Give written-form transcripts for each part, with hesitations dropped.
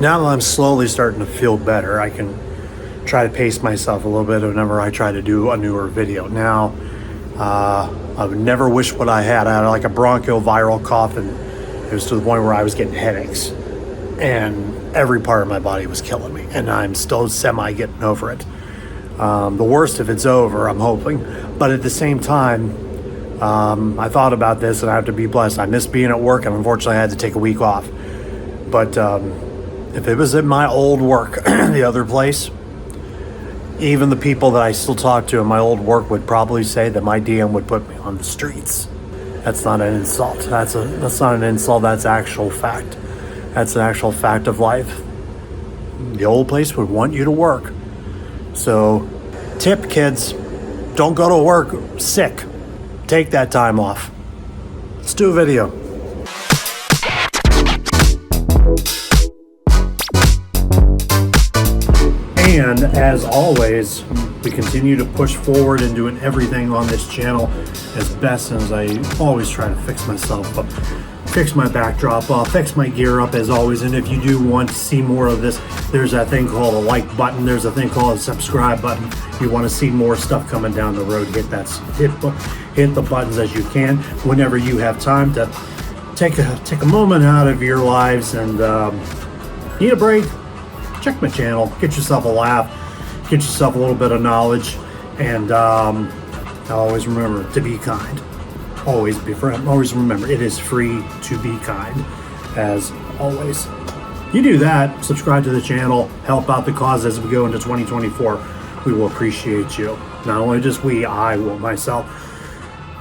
Now that I'm slowly starting to feel better, I can try to pace myself a little bit whenever I try to do a newer video. Now, I would never wish what I had. I had like a bronchoviral cough, and it was to the point where I was getting headaches. And every part of my body was killing me. And I'm still semi getting over it. The worst if it's over, I'm hoping. But at the same time, I thought about this, and I have to be blessed. I missed being at work, and unfortunately I had to take a week off. But if it was at my old work, the other place, even the people that I still talk to in my old work would probably say that my DM would put me on the streets. That's not an insult. That's not an insult. That's actual fact. That's an actual fact of life. The old place would want you to work. So, tip, kids, don't go to work sick. Take that time off. Let's do a video. And as always, we continue to push forward and doing everything on this channel as best as I always try to fix myself up, fix my backdrop up, fix my gear up as always. And if you do want to see more of this, there's that thing called a like button. There's a thing called a subscribe button. If you want to see more stuff coming down the road, hit the buttons as you can whenever you have time to take a moment out of your lives and need a break. Check my channel, get yourself a laugh, get yourself a little bit of knowledge, and always remember to be kind. Always remember it is free to be kind, as always. You do that, subscribe to the channel, help out the cause as we go into 2024. We will appreciate you. Not only just we, I will myself.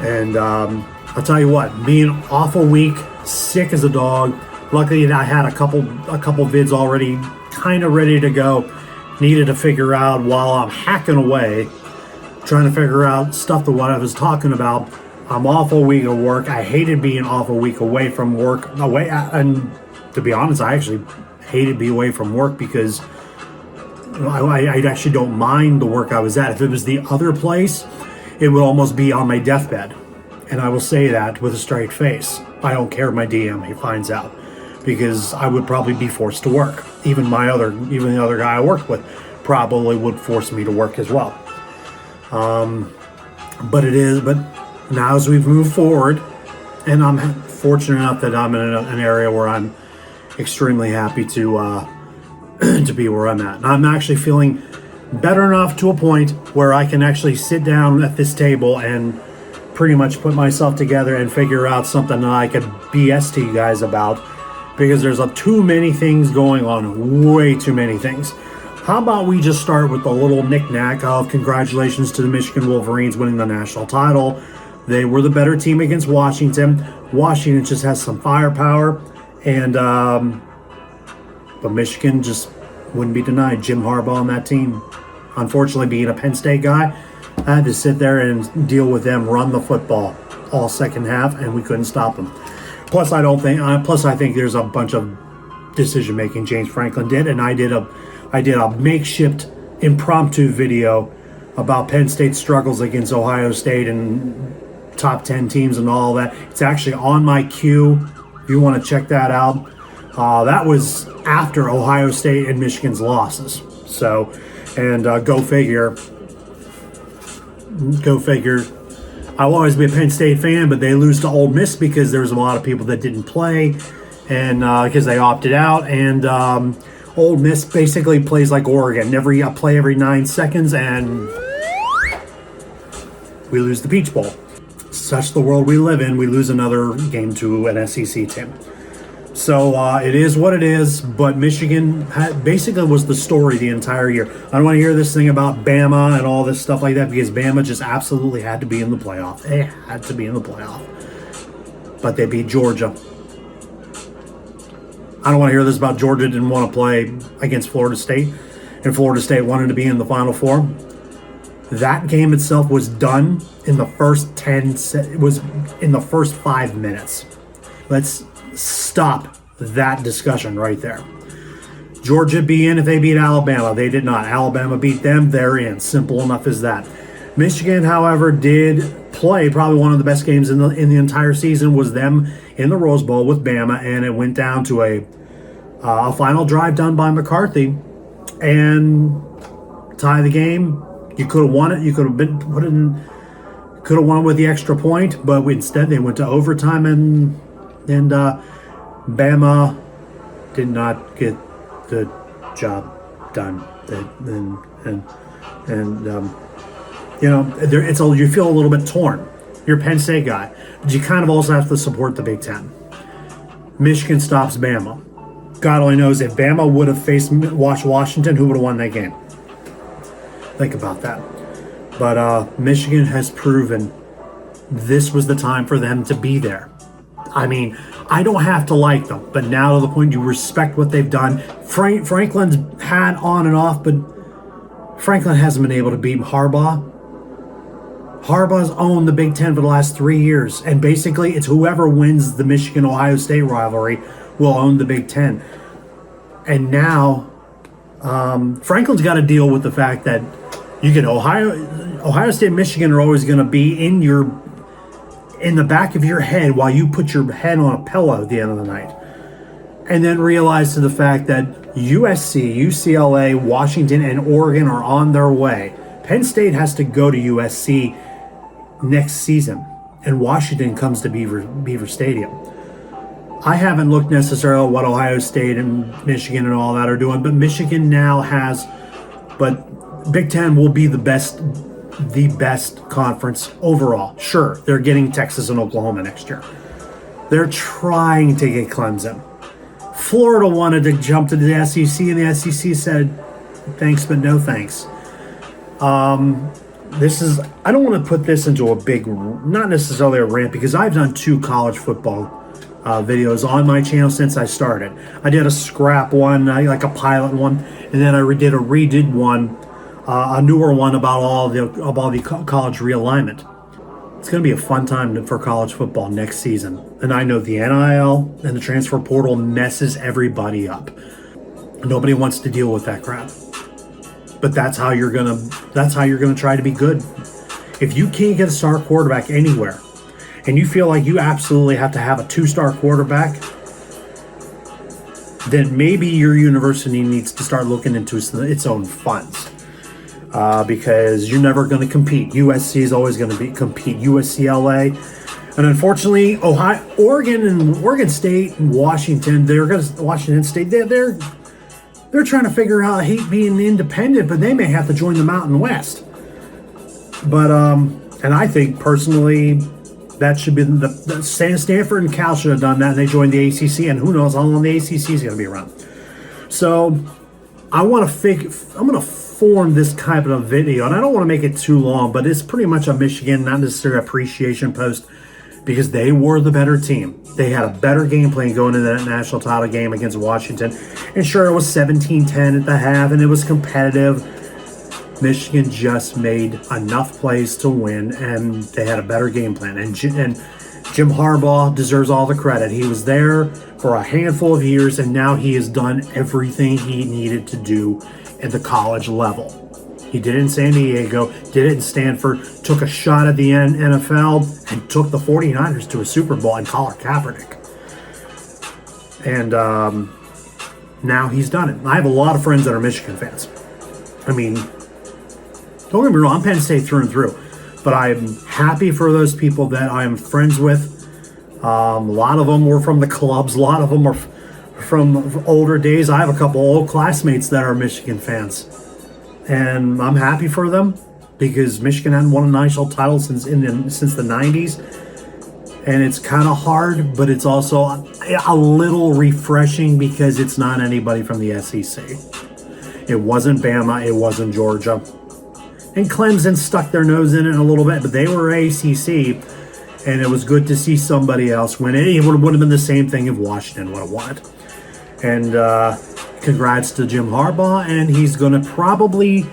And I'll tell you what, being off a week, sick as a dog. Luckily, I had a couple vids already kind of ready to go. Needed to figure out while I'm hacking away, trying to figure out stuff to what I was talking about. I'm off a week of work. I hated being off a week away from work. And to be honest, I actually hated being away from work because I actually don't mind the work I was at. If it was the other place, it would almost be on my deathbed. And I will say that with a straight face. I don't care if my DM he finds out, because I would probably be forced to work. Even the other guy I worked with probably would force me to work as well. But now as we've moved forward, and I'm fortunate enough that I'm in an area where I'm extremely happy to be where I'm at. And I'm actually feeling better enough to a point where I can actually sit down at this table and pretty much put myself together and figure out something that I could BS to you guys about, because there's too many things going on, way too many things. How about we just start with the little knick-knack of congratulations to the Michigan Wolverines winning the national title. They were the better team against Washington. Washington just has some firepower, and but Michigan just wouldn't be denied. Jim Harbaugh on that team, unfortunately, being a Penn State guy, I had to sit there and deal with them run the football all second half, and we couldn't stop them. Plus, I think there's a bunch of decision making James Franklin did, and I did a makeshift impromptu video about Penn State's struggles against Ohio State and top 10 teams and all that. It's actually on my queue if you want to check that out. That was after Ohio State and Michigan's losses. So, and go figure. I'll always be a Penn State fan, but they lose to Ole Miss because there was a lot of people that didn't play, and because they opted out. And Ole Miss basically plays like Oregon, play every 9 seconds, and we lose the Peach Bowl. Such the world we live in. We lose another game to an SEC team. So it is what it is, but Michigan basically was the story the entire year. I don't want to hear this thing about Bama and all this stuff like that, because Bama just absolutely had to be in the playoff. They had to be in the playoff. But they beat Georgia. I don't want to hear this about Georgia didn't want to play against Florida State, and Florida State wanted to be in the Final Four. That game itself was done in the first 5 minutes. Let's stop that discussion right there. Georgia be in if they beat Alabama. They did not. Alabama beat them. They're in. Simple enough as that. Michigan, however, did play probably one of the best games in the entire season, was them in the Rose Bowl with Bama, and it went down to a A final drive done by McCarthy and tie the game. You could have won it. You could have been put in. Could have won with the extra point, but instead they went to overtime, and Bama did not get the job done. You feel a little bit torn. You're a Penn State guy, but you kind of also have to support the Big Ten. Michigan stops Bama. God only knows if Bama would have faced Washington, who would have won that game. Think about that. But Michigan has proven this was the time for them to be there. I mean, I don't have to like them, but now to the point you respect what they've done. Franklin's had on and off, but Franklin hasn't been able to beat Harbaugh. Harbaugh's owned the Big Ten for the last 3 years, and basically it's whoever wins the Michigan-Ohio State rivalry will own the Big Ten. And now Franklin's got to deal with the fact that you get Ohio State and Michigan are always going to be in the back of your head while you put your head on a pillow at the end of the night. And then realize to the fact that USC, UCLA, Washington, and Oregon are on their way. Penn State has to go to USC next season, and Washington comes to Beaver Stadium. I haven't looked necessarily at what Ohio State and Michigan and all that are doing, but Michigan now has, but Big Ten will be the best conference overall. Sure, they're getting Texas and Oklahoma next year. They're trying to get Clemson. Florida wanted to jump to the SEC, and the SEC said, thanks, but no thanks. I don't want to put this into a big, not necessarily a rant, because I've done 2 college football videos on my channel since I started. I did a scrap one, like a pilot one, and then I did a redid one, a newer one about the college realignment. It's going to be a fun time for college football next season. And I know the NIL and the transfer portal messes everybody up. Nobody wants to deal with that crap. But that's how you're gonna try to be good. If you can't get a star quarterback anywhere, and you feel like you absolutely have to have a 2-star quarterback, then maybe your university needs to start looking into its own funds. Because you're never going to compete. USC is always going to compete. USCLA, and unfortunately, Oregon State, and Washington. Washington State. They're trying to figure out. I hate being independent, but they may have to join the Mountain West. But and I think personally, that should be the Stanford and Cal should have done that, and they joined the ACC. And who knows how long the ACC is going to be around. So I'm going to form this type of video, and I don't want to make it too long, but it's pretty much a Michigan, not necessarily appreciation post, because they were the better team. They had a better game plan going into that national title game against Washington, and sure, it was 17-10 at the half, and it was competitive. Michigan just made enough plays to win, and they had a better game plan, and Jim Harbaugh deserves all the credit. He was there for a handful of years, and now he has done everything he needed to do at the college level. He did it in San Diego, did it in Stanford, took a shot at the NFL, and took the 49ers to a Super Bowl and Colin Kaepernick. And now he's done it. I have a lot of friends that are Michigan fans. I mean, don't get me wrong, I'm Penn State through and through. But I'm happy for those people that I am friends with. A lot of them were from the clubs. A lot of them are from older days. I have a couple old classmates that are Michigan fans, and I'm happy for them because Michigan hadn't won a national title since the 90s, and it's kind of hard, but it's also a little refreshing because it's not anybody from the SEC. It wasn't Bama, it wasn't Georgia, and Clemson stuck their nose in it a little bit, but they were ACC, and it was good to see somebody else win it. It would have been the same thing if Washington would have won it. And congrats to Jim Harbaugh, and he's going to probably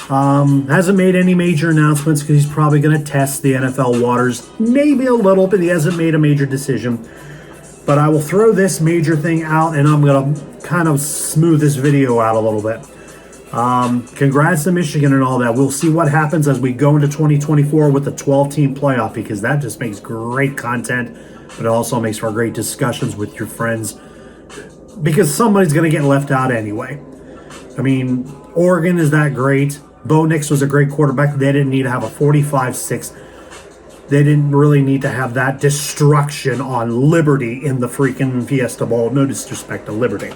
hasn't made any major announcements because he's probably going to test the NFL waters maybe a little bit. He hasn't made a major decision, but I will throw this major thing out, and I'm going to kind of smooth this video out a little bit. Congrats to Michigan and all that. We'll see what happens as we go into 2024 with the 12-team playoff, because that just makes great content, but it also makes for great discussions with your friends because somebody's going to get left out anyway. I mean, Oregon is that great. Bo Nix was a great quarterback. They didn't need to have a 45-6. They didn't really need to have that destruction on Liberty in the freaking Fiesta Bowl. No disrespect to Liberty.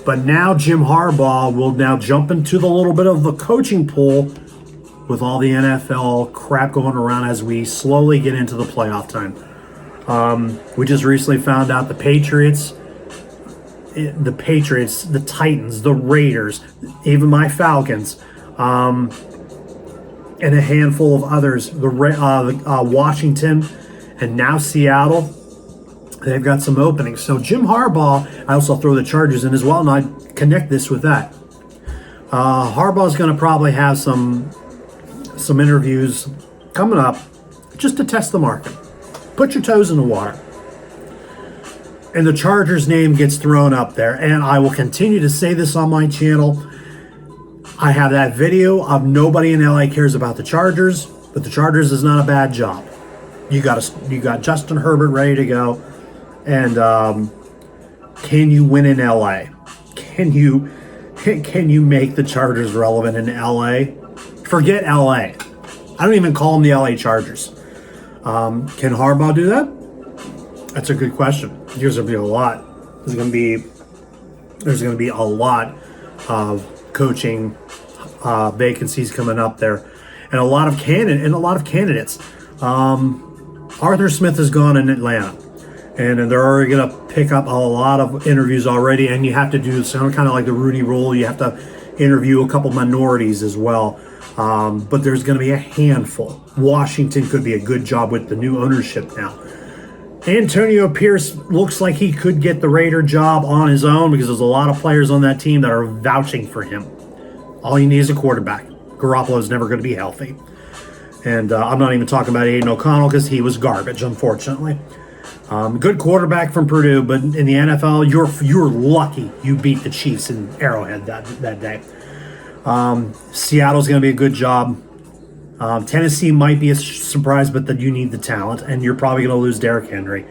But now Jim Harbaugh will now jump into the little bit of the coaching pool with all the NFL crap going around as we slowly get into the playoff time. We just recently found out the Patriots, the Titans, the Raiders, even my Falcons, and a handful of others, Washington and now Seattle, they've got some openings. So Jim Harbaugh, I also throw the Chargers in as well, and I connect this with that. Harbaugh's going to probably have some interviews coming up just to test the market. Put your toes in the water. And the Chargers name gets thrown up there, and I will continue to say this on my channel. I have that video of nobody in LA cares about the Chargers, but the Chargers is not a bad job. You got Justin Herbert ready to go, and can you win in LA? Can you make the Chargers relevant in LA? Forget LA. I don't even call them the LA Chargers. Can Harbaugh do that? That's a good question. There's going to be a lot. There's going to be a lot of coaching vacancies coming up there, and a lot of candidates. Arthur Smith is gone in Atlanta, and they're already going to pick up a lot of interviews already. And you have to do some kind of like the Rudy rule. You have to interview a couple minorities as well. But there's going to be a handful. Washington could be a good job with the new ownership now. Antonio Pierce looks like he could get the Raider job on his own because there's a lot of players on that team that are vouching for him. All you need is a quarterback. Garoppolo's never going to be healthy. And I'm not even talking about Aiden O'Connell because he was garbage, unfortunately. Good quarterback from Purdue, but in the NFL, you're lucky you beat the Chiefs in Arrowhead that day. Seattle's going to be a good job. Tennessee might be a surprise, but that you need the talent, and you're probably going to lose Derrick Henry.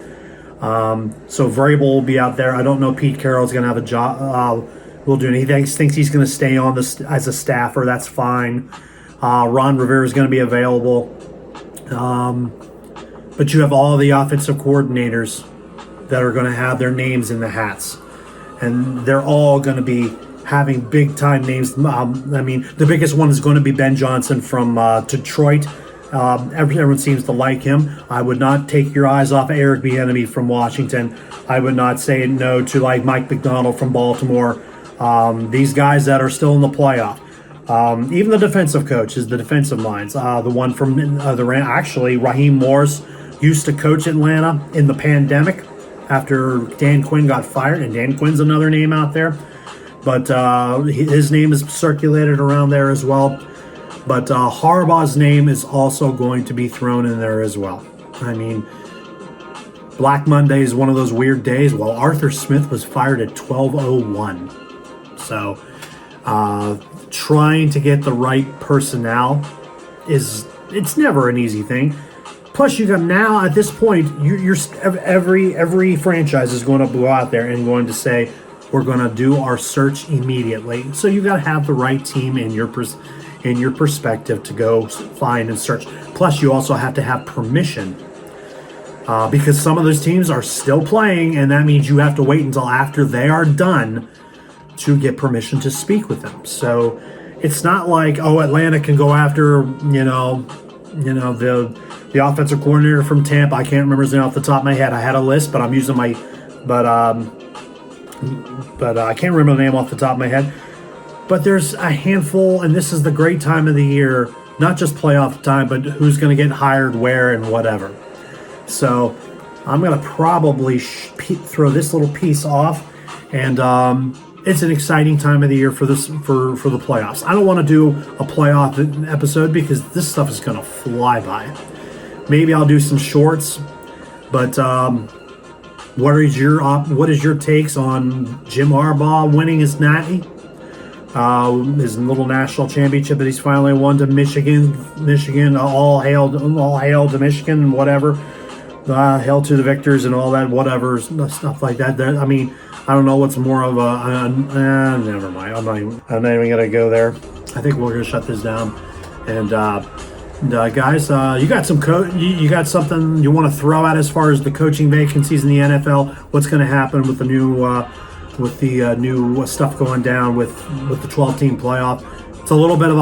So Vrabel will be out there. I don't know Pete Carroll's going to have a job. Will do anything. He thinks he's going to stay on this as a staffer. That's fine. Ron Rivera is going to be available. But you have all the offensive coordinators that are going to have their names in the hats, and they're all going to be having big-time names. I mean, the biggest one is going to be Ben Johnson from Detroit. Everyone seems to like him. I would not take your eyes off Eric Bieniemy from Washington. I would not say no to like Mike McDonald from Baltimore. These guys that are still in the playoff. Even the defensive coach is the defensive minds. The one from the Rams, actually, Raheem Morris used to coach Atlanta in the pandemic after Dan Quinn got fired, and Dan Quinn's another name out there. But his name is circulated around there as well. But Harbaugh's name is also going to be thrown in there as well. I mean, Black Monday is one of those weird days. Well, Arthur Smith was fired at 12:01. So trying to get the right personnel it's never an easy thing. Plus, you got now at this point, you're every franchise is going to go out there and going to say, we're going to do our search immediately. So you got to have the right team in your perspective to go find and search. Plus, you also have to have permission because some of those teams are still playing, and that means you have to wait until after they are done to get permission to speak with them. So it's not like, Atlanta can go after, the offensive coordinator from Tampa. I can't remember his name off the top of my head. I had a list, but I'm using my, but I can't remember the name off the top of my head. But there's a handful, and this is the great time of the year, not just playoff time, but who's going to get hired where and whatever. So I'm going to probably throw this little piece off, and it's an exciting time of the year for the playoffs. I don't want to do a playoff episode because this stuff is going to fly by. Maybe I'll do some shorts, but what is your takes on Jim Harbaugh winning his natty, his little national championship that he's finally won to Michigan? All hail to Michigan, whatever. hail to the victors and all that, whatever stuff like that. I mean, I don't know what's more of never mind. I'm not even gonna go there. I think we're gonna shut this down. And guys, you got you got something you want to throw out as far as the coaching vacancies in the NFL? What's going to happen with the new stuff going down with the 12-team playoff? It's a little bit of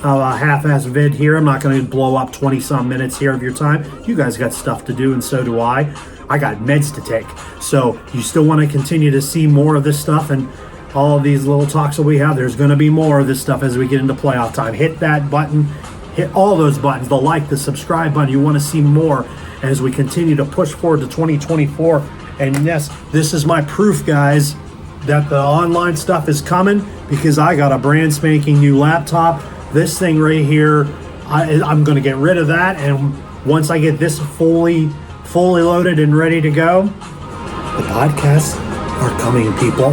a half-ass vid here. I'm not going to blow up 20-some minutes here of your time. You guys got stuff to do, and so do I. I got meds to take. So you still want to continue to see more of this stuff and all of these little talks that we have. There's going to be more of this stuff as we get into playoff time. Hit that button. Hit all those buttons. The like, the subscribe button. You want to see more as we continue to push forward to 2024. And yes, this is my proof, guys, that the online stuff is coming because I got a brand spanking new laptop. This thing right here, I'm going to get rid of that. And once I get this fully loaded and ready to go, the podcasts are coming, people.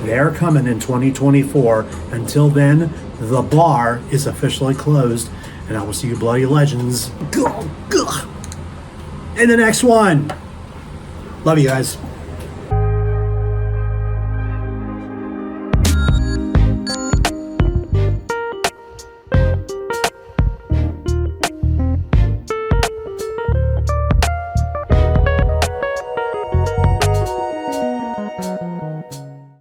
They're coming in 2024. Until then, the bar is officially closed, and I will see you bloody legends in the next one. Love you guys.